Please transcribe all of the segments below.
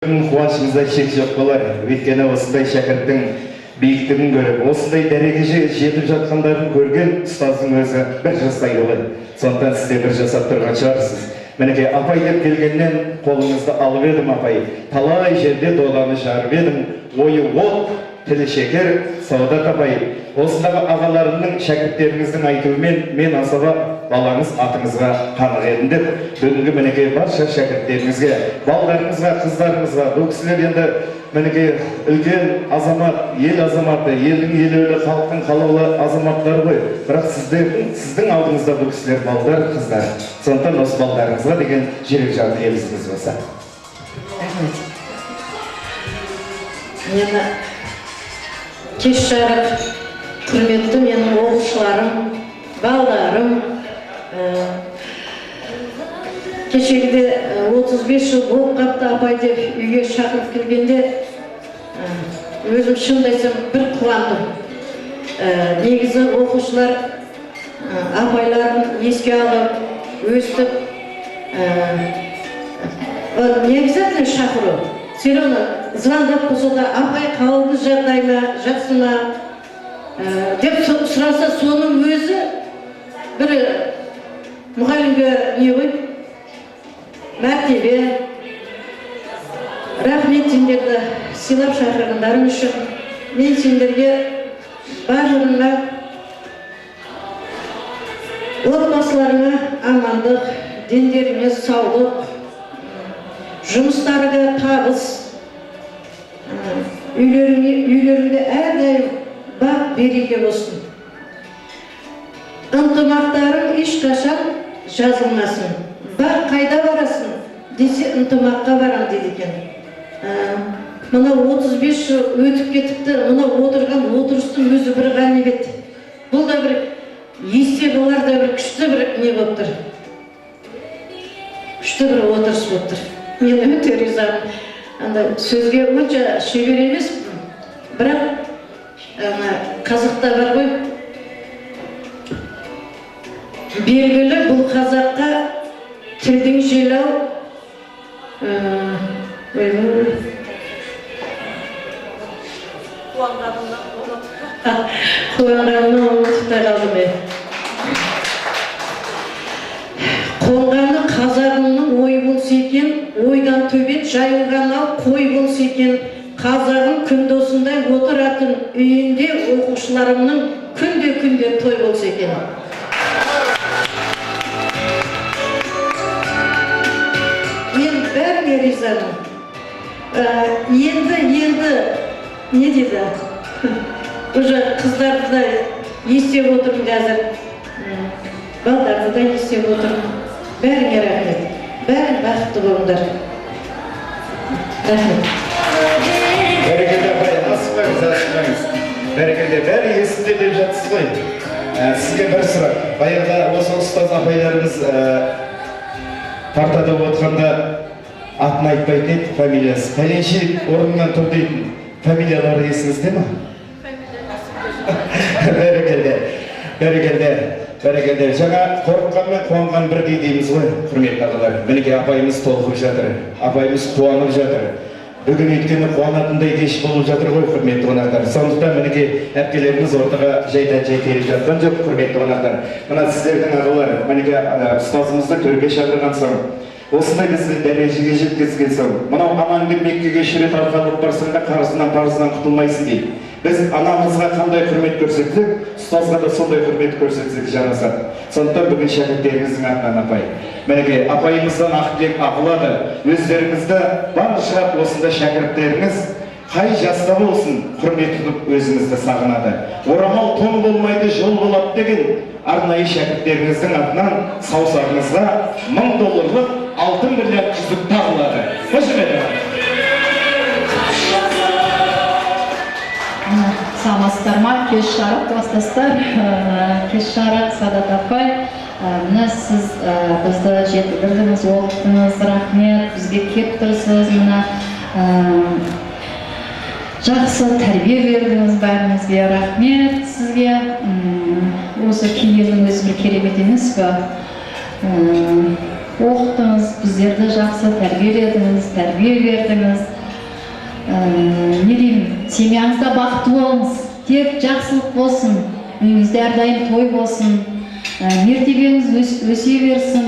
Қуанышымызда шек жоқ болар. Өйткені осындай шәкірттің биіктігін көріп, осындай дәрежеге жетіп жатқандарын көрген ұстаздың өзі бір жасайды ғой. Сондықтан сіз де бір жасап тұрған шығарсыз. Мінекей апай деп келгеннен қолыңызды алып едім апай. Талай жерде доланы жарып едім, ойы от, тілі шекер, Сауdat апай. Осындағы ағаларымның, шәкірттеріңіздің айтуымен мен асаба балаңыз атыңызға қанық едім деп, бүгінгі мінекей барша шәкірттеріңізге, балдарыңызға, қыздарыңызға, бұл кісілер енді мінекей үлкен азамат, ел азаматы, елдің елеулі, халықтың қалаулы азаматтары ғой. Бірақ сіздің алдыңызда бұл кісілер балдар, қыздар. Сондықтан осы балдарыңызға деген жүрек жарды еліңіз болса. Мені кеш жарық құрметті менің оқушыларым, балдарым. Кешегіде 35 жыл болып қапты апай деп үйге шақырып келгенде өзім шындайсам бір қуандым. Негізі оқушылар апайларын еске алып, өстіп, не обязательно шақыру. Все равно звондап болса да апай қалды жағдай ма, жақсы ма деп сұраса, соның өзі бір мұғалімге не ғой? Мәртебе. Рахмет сендерді сыйлап шақырғандарың үшін. Мен сендерге барлығына, отбасыларыңа амандық, дендеріңе саулық, жұмыстарыңа табыс, үйлеріңде әрдайым бақ береке болсын. Ынтымақтарың ешқашан жазылмасын. Бар қайда барасың десе ынтымаққа барам дейді екен. Мына 35 жыл өтіп кетіпті, мына отырған отырыстың өзі бір ғанибет. Бұл да бір есте болар да бір күшті бір не болып тұр. Күшті бір отырыс болып тұр. Мен өте ризамын. Сөзге онша шебер емеспін, бірақ қазақта бар ғой, белгілі бұл қазаққа тілдің желау, қуанғанына ұмытпай қалдым мен. Қонғаны қазағымның ойы болса екен, ойдан төбет жайылған ау қой болса екен, қазағым күнде осындай отыратын үйінде оқушыларымның күнде той болса екен. Мен бәріңе ризамын. Енді не дейді? Уже қыздарды да естеп отырмын қазір. Балдарды да естеп отырмын. Бәріңе рахмет. Бәрің бақытты болыңдар. Рахмет. Бәрекелді апай, асықпаңыз. Бәрекелді, бәрі есінде деп жатсыз ғой. Сізге бір сұрақ. Баяғыда осы ұстаз апайларымыз партада отырғанда атын айтпайтын еді, фамилиясы. Пәленше орнынан тұр дейтін фамилиялары есіңізде ма? Бәрекелді. Жаңа қорыққан мен қуанған бірдей дейміз ғой, құрметті ағалар. Мінекей апайымыз толқып жатыр, апайымыз қуанып жатыр. Бүгін өйткені қуанатындай кеш болып жатыр ғой, құрметті қонақтар. Сондықтан мінекей әпкелеріміз ортаға жайдан жай келіп жатқан жоқ, құрметті қонақтар. Мына сіздердің ағалар, мінекей ұстазымызды төрге шақырған соң, осындай бізді дәрежеге жеткізген соң, мынау аманды Меккеге шірет арқалып барсаң да қарызынан парызынан құтылмайсың дейді. Біз анамызға қандай құрмет көрсетсек, ұстазға да сондай құрмет көрсетсек жарасады. Сондықтан бүгін шәкірттеріңіздің атынан апай. Мінекей апайымыздан ақтілек ақылады. Өздеріңізді барша осында шәкірттеріңіз қай жаста болсын құрмет тұтып өзіңізді сағынады. Орамал тон болмайды, жол болады деген арнайы шәкірттеріңіздің атынан саусағыңызға $1000 алтын бриллиант жүзік тағылады. Қош келдіңіздер. Саламатсыздар ма? Кеш жарық кластастар, кеш жарық Сауdat апай. Мына сіз бізді жеткіздіңіз, оқыттыңыз, рахмет. Бізге келіп тұрсыз, мына жақсы тәрбие бердіңіз бәрімізге, рахмет сізге. Осы киелдің өзі бір керемет емес пе? оқыттыңыз, біздерді жақсы тәрбиеледіңіз, тәрбие бердіңіз. Не деймін, семьяңызда бақытты болыңыз, тек жақсылық болсын, үйіңізде әрдайым той болсын, мертебеңіз өсе берсін,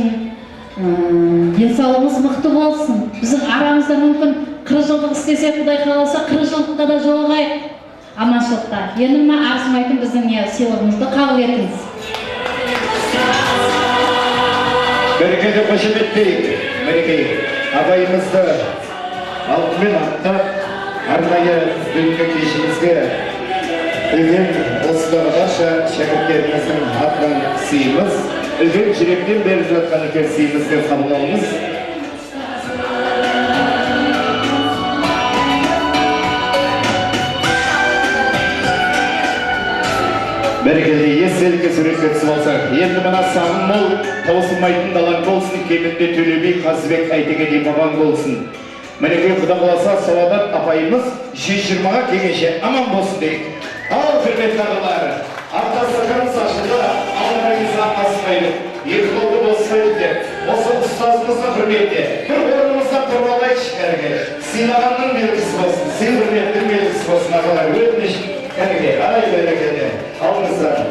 денсаулығыңыз мықты болсын. Біздің арамызда мүмкін 40 жылдық істесе, Құдай қаласа 40 жылдыққа да жолығайық. Аманшылықта. Енді мына арзымайтын біздің сыйлығымызды қабыл етіңіз. Берекеде қошеметтейік, мінекей абайымызды алтынмен аттап, арнайы бүгінгі кешімізге үлкен осыдағы барша шәкірттеріміздің атынан сыйымыз, үлкен жүректен беріп жатқан үлкен сыйымызды қабылдауымыз. Бәрекелді естелікке суретке түсіп алсақ, енді мына сағын мол, таусылмайтын далаң болсын, кемінде төлебей Қазыбек әйтеке дейін бабаң болсын. Мінекей Құда қаласа Саладат апайымыз 120-ға келгенше аман болсын дейік. Ал құрметті ағалар, ақтасақаныз ашылды, алдарыңызға асмайды, екі қолды босмайды деп, осы ұстазымызды құрметте, бір орнымыздан тұрмалайшы кәріге, сыйлағанның белгісі болсын, сый құрметтің белгісі болсын ағалар, өтініш кәріге, ай берекеде, алыңыздар.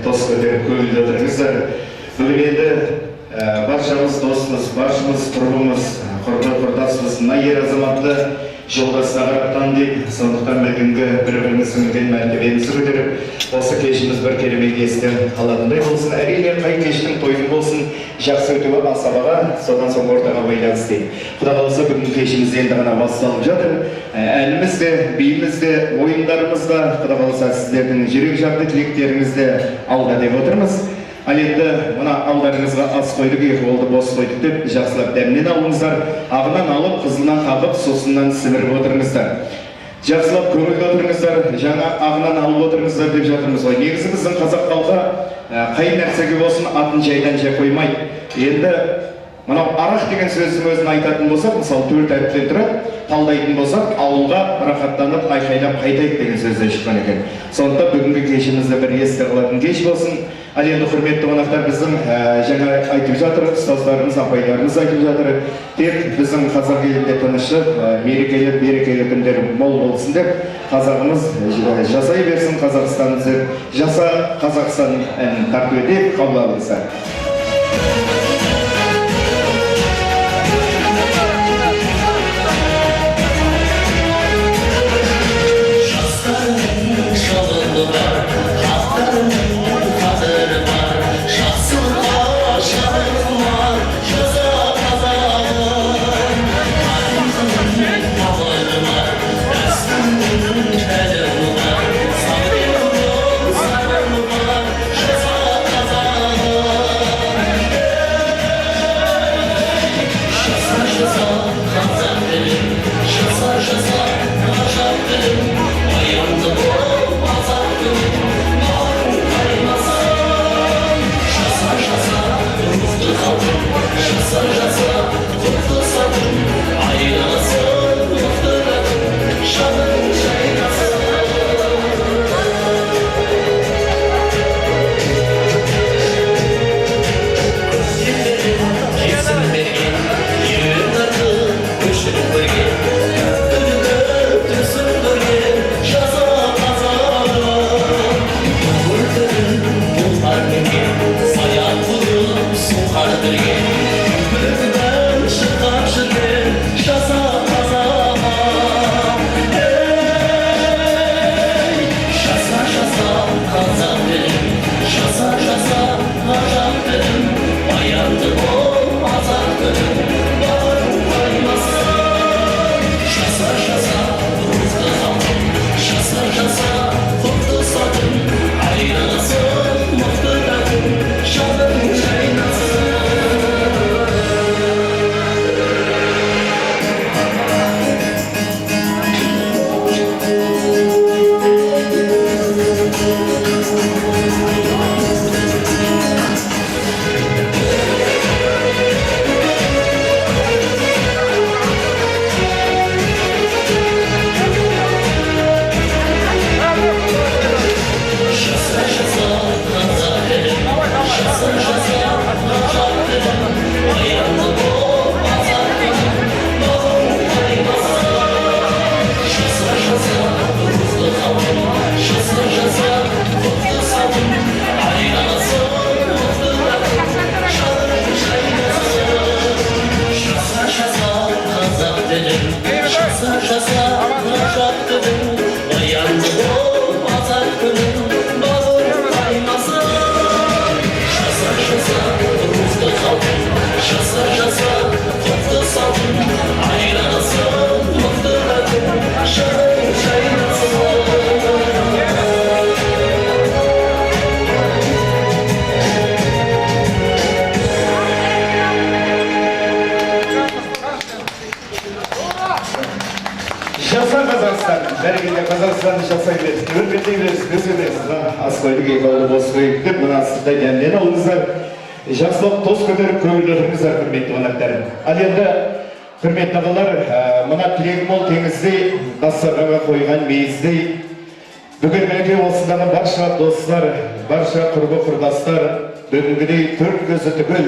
Дос көтеріп көңілді отырыңыздар. Бүгін енді баршамыз досымыз, баршамыз құрбымыз, құрдасымыз, мына ер азаматты жолдасына қараптан деп, сондықтан бүгінгі бір-біріміздің үлкен мәртебемізді көтеріп, осы кешіміз бір керемет естен қалатындай болсын. Әрине қай кештің тойын болсын, жақсы өтуі асабаға, содан соң ортаға байланысты дейді. Құда қаласа бүгінгі кешіміз енді ғана басталып жатыр. Әніміз де, биіміз де, ойындарымыз да, Құда қаласа сіздердің жүрек жақты тілектеріңізді алда деп отырмыз. Ал енді мына алдарыңызға ас қойдық, екі қолды бос қойдық деп жақсылап дәмнен алыңыздар, ағынан алып, қызылынан қағып, сосыннан сіміріп отырыңыздар. Жақсылап көңілді отырыңыздар, жаңа ағынан алып отырыңыздар деп жатырмыз ғой. Негізі біздің қазақ халқы қай нәрсеге болсын атын жайдан жай қоймайды. Енді мынау арақ деген сөздің өзін айтатын болсақ, мысалы 4 әріптен тұрады, талдайтын болсақ, ауылға рахаттанып, айқайлап қайтайық деген сөзден шыққан екен. Сондықтан бүгінгі кешімізді бір есте қалатын кеш болсын. Ал енді құрметті қонақтар, біздің жаңа айтып жатыр, ұстаздарымыз, апайларымыз айтып жатыр. Тек біздің қазақ елінде тыныштық, мерекелі, берекелі күндер мол болсын деп, қазағымыз жасай берсін Қазақстанымызды, жаса Қазақстан әнін тарту етіп қабыл алыңыздар. берекеде Қазақстанды жасай бересіз, өркендей бересіз, өсе бересіз. Асқойдың екі ауылы бос қойып деп, мына сізді дәмден алыңыздар. Жақсылық тос көтеріп көңілдеріңіздер, құрметті қонақтар. Ал енді, құрметті ағалар, мына тілегі мол теңіздей, дастарханға қойған мейіздей, бүгін мінекей осындағы барша достар, барша құрбы құрдастар, бүгінгідей төрт көзі түгел,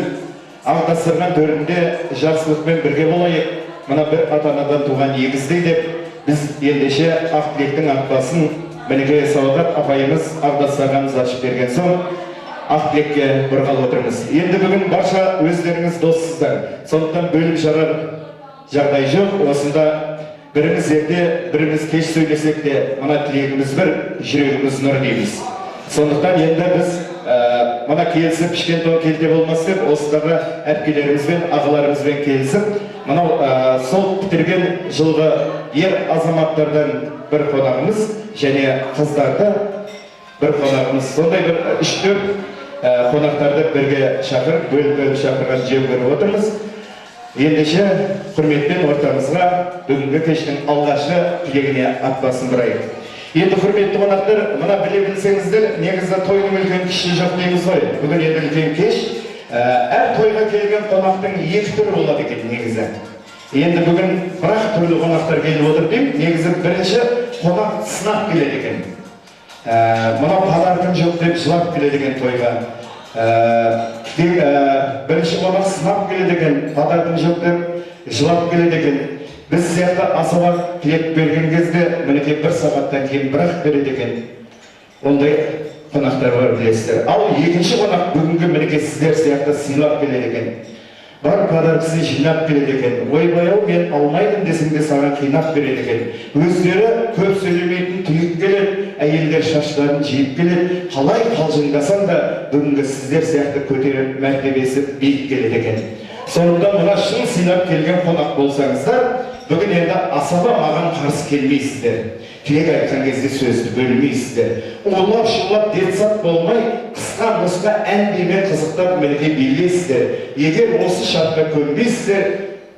ақ дастархан төрінде жақсылықпен бірге болайық. Мына бір ата-анадан туған егіздей деп, біз ендеше ақ тілектің ақтасын мінекей Сауғат апайымыз ақ дастарханымызды ашып берген соң, ақ тілекке бұрғалы отырмыз. Енді бүгін барша өздеріңіз доссыздар, сондықтан бөліп жарар жағдай жоқ. Осында біріміз ерте, біріміз кеш сөйлесек те, мына тілегіміз бір, жүрегіміз нұр дейміз. Сондықтан енді біз мына келісіп, пішкен тон келте болмас деп, осындағы әпкелерімізбен, ағаларымызбен келісіп, мынау сол бітірген жылғы ер азаматтардан бір қонағымыз және қыздарды бір қонағымыз. Сондай бір 3-4 қонақтарды бірге шақырып, бөліп шақырған жем көріп отырмыз. Ендеше құрметпен ортамызға бүгінгі кештің алғашқы тілегіне ат басын бұрайық. Енді құрметті қонақтар, мына біле білсеңіздер, негізі тойдың үлкен кіші жоқ дейміз ғой. Бүгін енді үлкен кеш. Әр тойға келген қонақтың екі түрі болады екен негізі. Енді бүгін бірақ түрлі қонақтар келіп отыр деймін. Негізі бірінші қонақ сынап келеді екен. Мына подаркым жоқ деп жылап келеді екен тойға. Бірінші қонақ сынап келеді екен, подаркым жоқ деп жылап келеді екен. Біз сияқты асаулар тілек берген кезде мінекей бір сағаттан кейін бірақ береді екен. Ондай қонақтар бар білесіздер. Ал екінші қонақ бүгінгі мінекей сіздер сияқты сыйлап келеді екен. Бар подаркасын жинап келеді екен. Ойбай-ау, мен алмаймын десең де саған қинап береді екен. Өздері көп сөйлемейтін тұйық келеді, әйелдер шаштарын жиып келеді. Қалай қалжыңдасаң да бүгінгі сіздер сияқты көтеріп мәртебесі биік келеді екен. Сондықтан мына шын сыйлап келген қонақ болсаңыздар, бүгін енді асаба маған қарсы келмейсіздер. Тілек айтқан кезде сөзді бөлмейсіздер. Улап-шулап детсат болмай, қысқа-мұсқа ән демен қызықтап мінекей билейсіздер. Егер осы шартқа көнбейсіздер,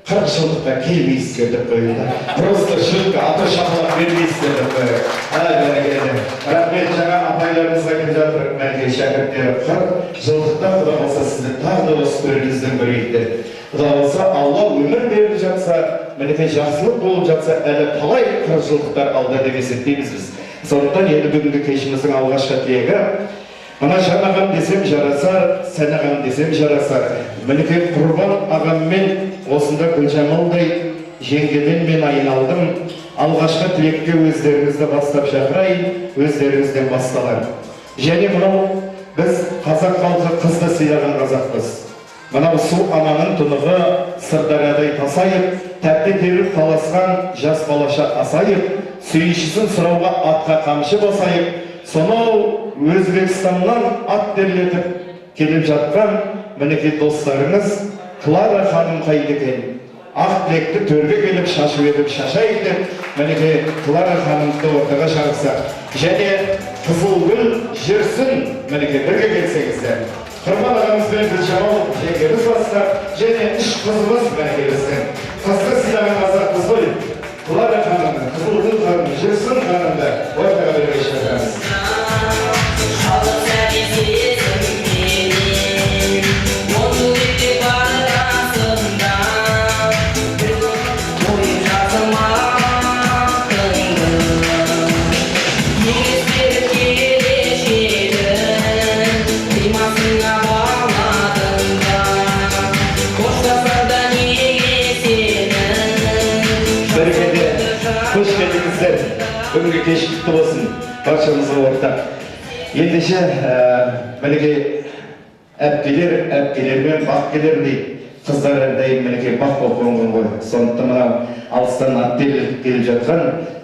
40 жылдықта келмейсіздер деп қойыңдар. Просто шутка, аты шапалақ бермейсіздер деп қойыңдар. Бәрекелді. Рахмет, жаңа апайларымызға келіп жатыр, мәнекей шәкірттері. 40 жылдықта Құда болса сізді тағы да осы төріңізден көрейді. Құда болса, Алла өмір беріп жатса, мінекей жақсылық болып жатса, әлі талай 40 жылдықтар алда деп есептейміз біз. Сондықтан енді бүгінгі кешіміздің алғашқы тілегі, мына Жан ағам десем жарасар, Сән ағам десем жарасар. Мінекей Құрбан ағаммен осында Гүлжамалдай жеңгеден мен айналдым. Алғашқы тілекке өздеріңізді бастап шақырайын, өздеріңізден басталар. Және мынау біз қазақ халқы қызды сыйлаған қазақпыз. Мынау су ананың тұнығы Сырдариядай тасайып, тәпті теріп таласқан жас балаша асайып, сүйіншісін сұрауға атқа қамшы басайып, сонау Өзбекстаннан ат терлетіп келіп жатқан мінекей достарыңыз Клара ханым қайда екен? Ақ тілекті төрге келіп шашып едіп шашайық деп, мінекей Клара ханымды ортаға шақырсақ. Және Қызылгүл жүрсін, мінекей бірге келсеңіздер. Құрбан ағамызбен Гүлжамал жеңгеміз бастап, және 3 қызымыз мінекей біздің. Қызды сыйлаған қазақпыз ғой. Клара ханымды, Қызылгүл ханым, жүрсін ханымды ортаға бірге шақырамыз. Бүгінгі кеш құтты болсын, баршамызға ортақ. Ендеше, мінекей әпкелермен бақ келердей, қыздар әрдайым мінекей бақ болып қонған ғой. Сондықтан мына алыстан ат келіп жатқан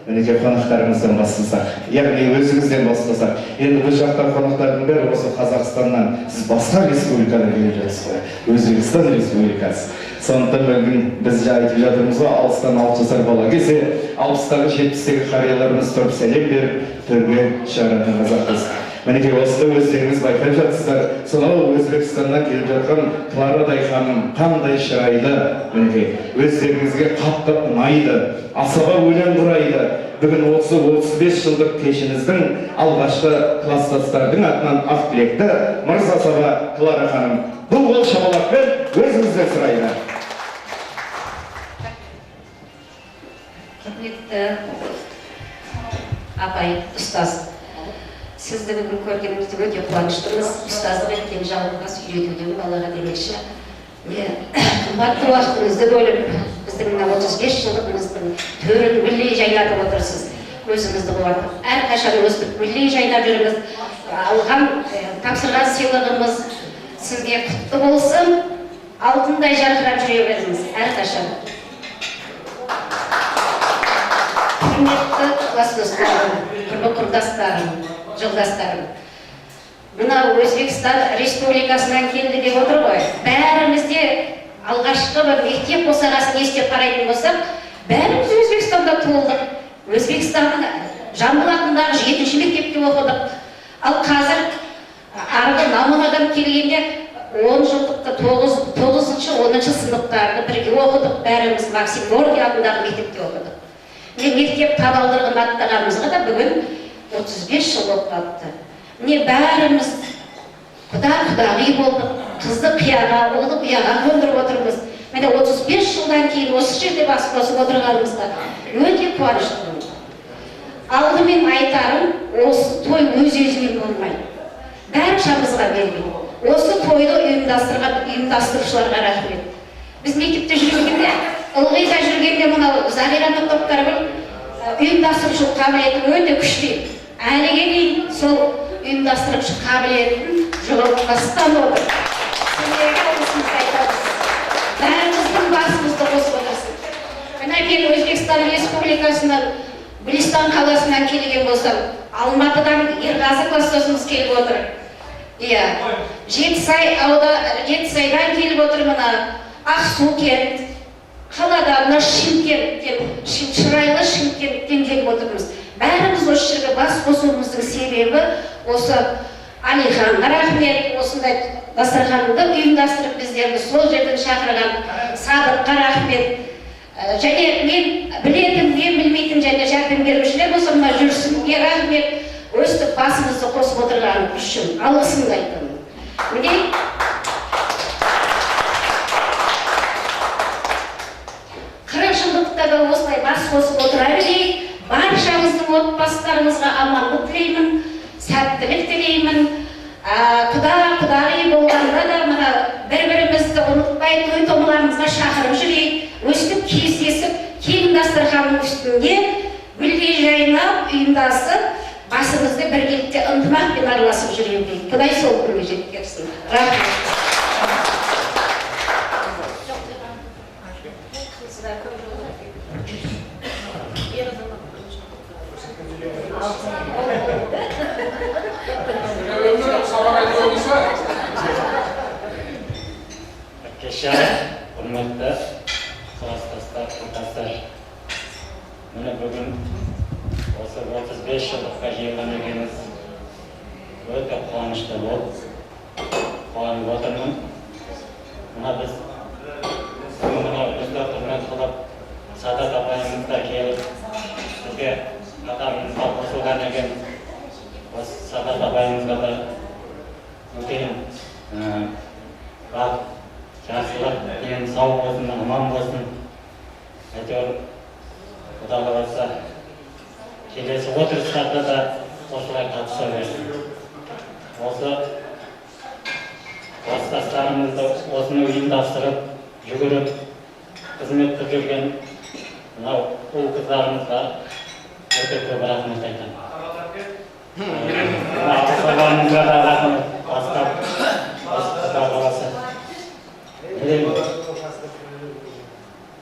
мінекей қонақтарымыздан бастасақ, яғни өзіңізден бастасақ. Енді бұл жақтан қонақтардың бәрі осы Қазақстаннан, сіз басқа республикадан келіп жатсыз ғой, Өзбекстан республикасы. Сондықтан бүгін біз айтып жатырмыз ғой, алыстан 6 жасар бала келсе, 60-тағы 70-тегі қарияларымыз тұрып сәлем беріп, төрге шығаратын қазақпыз. Мінекей осыда өздеріңіз байқап жатсыздар. Сонау Өзбекстаннан келіп жатқан Кларадай ханым қандай шырайлы, мінекей өздеріңізге қаптап ұнайды, асаба өлең құрайды. Бүгін 30-35 жылдық кешіңіздің алғашқы класстастардың атынан ақ тілекті Мырза Саба Клара ханым бұл қол шапалақпен өзіңізден сұрайды. Құрметті апай, ұстаз, сізді бүгін көргенімізде өте қуаныштымыз. Ұстаздық еткен жалғыз үйретуден балаға демекші. Қымбатты уақытыңызды бөліп, біздің 35 жылдығымыздың төрін гүлдей жайнатып отырсыз. Көзіңізді қуантып, әрқашан өстіп гүлдей жайнап жүріңіз. Алған тапсырған сыйлығымыз сізге құтты болсын, алтындай жарқырап жүре беріңіз әрқашан. Құрметті класстастарым, құрдастарым, жолдастарым. Мына Өзбекстан Республикасынан келді деп отыр ғой. Бәрімізде алғашқы бір мектеп босағасын естеп қарайтын болсақ, бәріміз Өзбекстанда туылдық. Өзбекстанның Жамбыл атындағы 7-ші мектепте оқыдық. Ал қазір арғы намунадан келгенде 10 жылдықта 9-10 сыныптарды бірге оқыдық. Бәріміз Максим Горький атындағы мектепте оқыдық. Мектеп табалдырығын аттағанымызға да бүгін 35 жыл болып қалыпты. Міне бәріміз құда-құдағи болдық, қызды қияға, ұлды қияға көндіріп отырмыз. Міне 35 жылдан кейін осы жерде бас қосып отырғанымызға өте қуаныштымын. Алдымен айтарым, осы той өз-өзінен болмайды. Баршамызға берген. Осы тойды ұйымдастырған ұйымдастырушыларға рахмет. Біз мектепте жүргенде, ылғи да жүргенде мынау Зағираның топтары ұйымдастырушылық қабілеті өте күшті. Әліге дейін сол ұйымдастырушы қабілетін жоғалтпастан отыр. Сіздерге алғысымызды айтамыз. Бәріміздің басымызды қосып отырсын. Мына мен Өзбекстан Республикасынан Гүлістан қаласынан келген болсам, Алматыдан Ерғазы класстасымыз келіп отыр. Жетісайдан келіп отыр мына Ақсукент, қалада мына Шымкенттен, шырайлы Шымкенттен келіп отырмыз. Бәріміз осы жерге бас қосуымыздың себебі осы Алиханға рахмет, осындай дастарханды ұйымдастырып біздерді сол жерден шақырған Садыққа рахмет. Және мен білетін, мен білмейтін және жәрдем берушілер болса, мына жүрсінге рахмет. Өстіп басымызды қосып отырғаным үшін алғысымды айтамын. Міне 40 жылдықта да осылай бас қосып отыра берейік. Баршамыздың отбасыларымызға амандық тілеймін, сәттілік тілеймін. Құда-құдағи болғанда да мына бір-бірімізді ұмытпай той-томаларымызға шақырып жүрейік. Өстіп кездесіп, кең дастарханның үстінде гүлдей жайнап, ұйымдасып, басымызды біргелікте ынтымақпен араласып жүрейік дейік. Құдай сол күнге жеткізсін. Рахмет. Кешәрі, құрметті класстастар, құрдастар. Міне бүгін осы 35 жылдыққа жиылғанымыз өте қуанышты болып, қуанып отырмын. Мына біз бізді құрмет қылып, Садат апайымызда келіп, бізге қатарымызға қосылған екен. Осы Садат апайымызға да үлкен бақ, жақсылық, ден сау болсын, аман болсын. Әйтеуір Құда қаласа келесі отырыстарда да осылай қатыса берсін. Осы класстастарымызды осыны ұйымдастырып, жүгіріп, қызмет қылып жүрген мынау ұл қыздарымызға өте көп рахмет айтамын. Сабанымызға да рахмет бастап, Құда қаласа.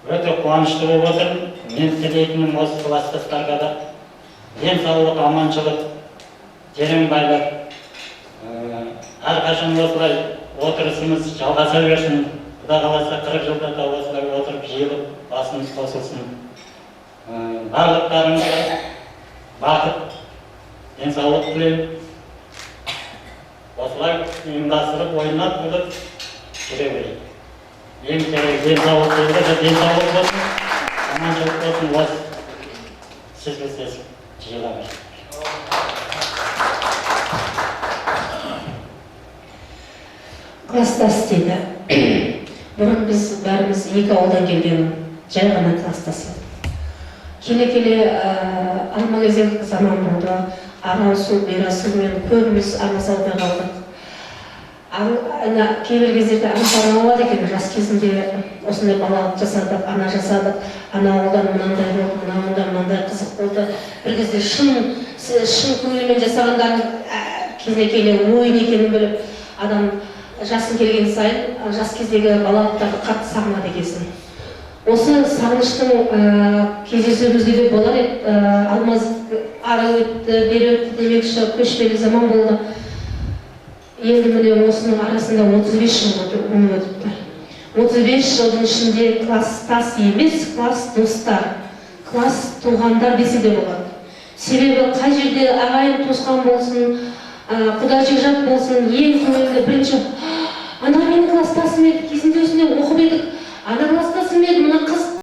Өте қуанышты болып отырмын. Мен тілейтінім осы класстастарға да денсаулық, аманшылық, терең байлық. Әрқашан осылай отырысымыз жалғаса берсін. Құда қаласа 40 жылда да осылай отырып жиылып, басымыз қосылсын. Барлықтарыңызға бақыт, денсаулық тілеймін. осылай ұйымдастырып ойнап күліп жүре берейік. Ең керек денсаулық болса, денсаулық болсын, аманшылық болсын, осы сізге сіз жиыла берсін. Класстас дейді. Бұрын біз бәріміз екі ауылдан келген жай ғана класстас едік. Келе-келе алмагезек заман болды. Арасу, берасумен көбіміз араласуға қалдық. Кейбір кездерде аңсарың болады екен, жас кезінде осындай балалық жасадық, ана жасадық, ана ауылдан мынандай болды, мына ауылдан мынандай қызық болды. Bir кезде шын көңілмен жасағандардың келе-келе ойын екенін біліп, адам жасын келген сайын, жас кездегі балалықтарды қатты сағынады екенсің. Осы сағыныштың кездесуімізде де болар еді. Алмаз ары өтті, бері өтті демекші, көшпелі заман болды. Енді міне осының арасында 35 жыл өмір өтіпті. 35 жылдың ішінде класстас емес, класс достар, класс туғандар десе де болады. Себебі қай жерде ағайын туысқан болсын, құда жекжат болсын, ең көңілді бірінші ана менің класстасым еді, кезінде осындай оқып едік, ана класстасым еді, мына қыз